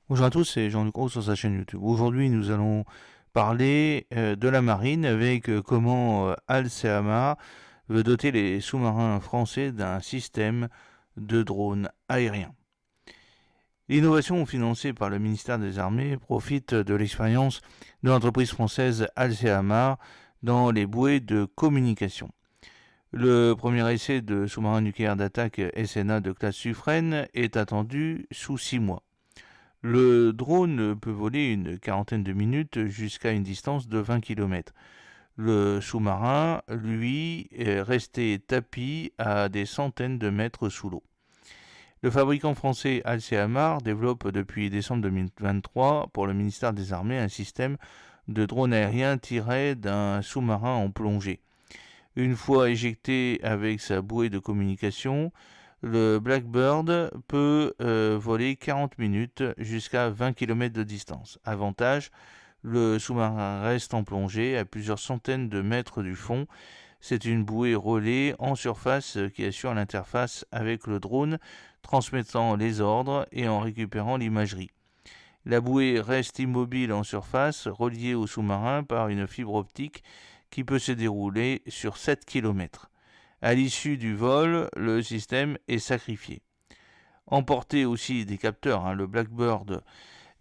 Bonjour à tous, c'est Jean-Luc Gros sur sa chaîne YouTube. Aujourd'hui, nous allons parler de la marine avec comment Al-Seama veut doter les sous-marins français d'un système de drones aériens. L'innovation financée par le ministère des Armées profite de l'expérience de l'entreprise française Al-Seama dans les bouées de communication. Le premier essai de sous-marin nucléaire d'attaque SNA de classe Suffren est attendu sous 6 mois. Le drone peut voler une quarantaine de minutes jusqu'à une distance de 20 km. Le sous-marin, lui, est resté tapi à des centaines de mètres sous l'eau. Le fabricant français Alcéamar développe depuis décembre 2023 pour le ministère des Armées un système de drone aérien tiré d'un sous-marin en plongée. Une fois éjecté avec sa bouée de communication, le Blackbird peut voler 40 minutes jusqu'à 20 km de distance. Avantage, le sous-marin reste en plongée à plusieurs centaines de mètres du fond. C'est une bouée relais en surface qui assure l'interface avec le drone, transmettant les ordres et en récupérant l'imagerie. La bouée reste immobile en surface, reliée au sous-marin par une fibre optique qui peut se dérouler sur 7 km. À l'issue du vol, le système est sacrifié. Emporté aussi des capteurs, le Blackbird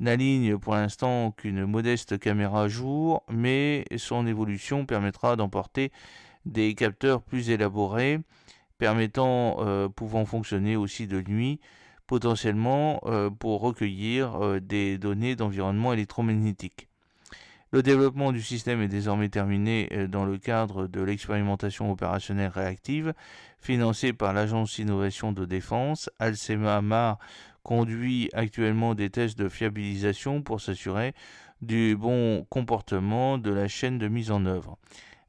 n'aligne pour l'instant qu'une modeste caméra jour, mais son évolution permettra d'emporter des capteurs plus élaborés, pouvant fonctionner aussi de nuit, potentiellement pour recueillir des données d'environnement électromagnétique. Le développement du système est désormais terminé dans le cadre de l'expérimentation opérationnelle réactive financée par l'Agence d'innovation de défense. Alcema conduit actuellement des tests de fiabilisation pour s'assurer du bon comportement de la chaîne de mise en œuvre.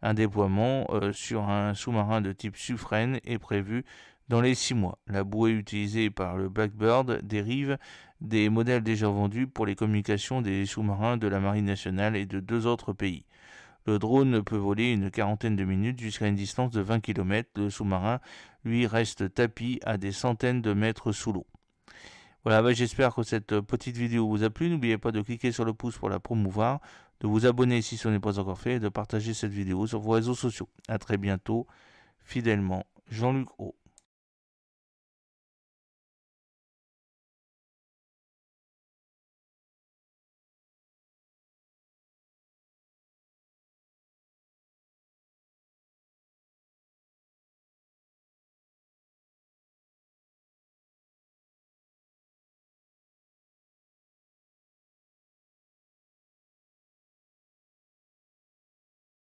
Un déploiement sur un sous-marin de type Suffren est prévu dans les 6 mois. La bouée utilisée par le Blackbird dérive des modèles déjà vendus pour les communications des sous-marins de la Marine nationale et de 2 autres pays. Le drone peut voler une quarantaine de minutes jusqu'à une distance de 20 km. Le sous-marin, lui, reste tapi à des centaines de mètres sous l'eau. Voilà, j'espère que cette petite vidéo vous a plu. N'oubliez pas de cliquer sur le pouce pour la promouvoir, de vous abonner si ce n'est pas encore fait et de partager cette vidéo sur vos réseaux sociaux. A très bientôt, fidèlement, Jean-Luc O.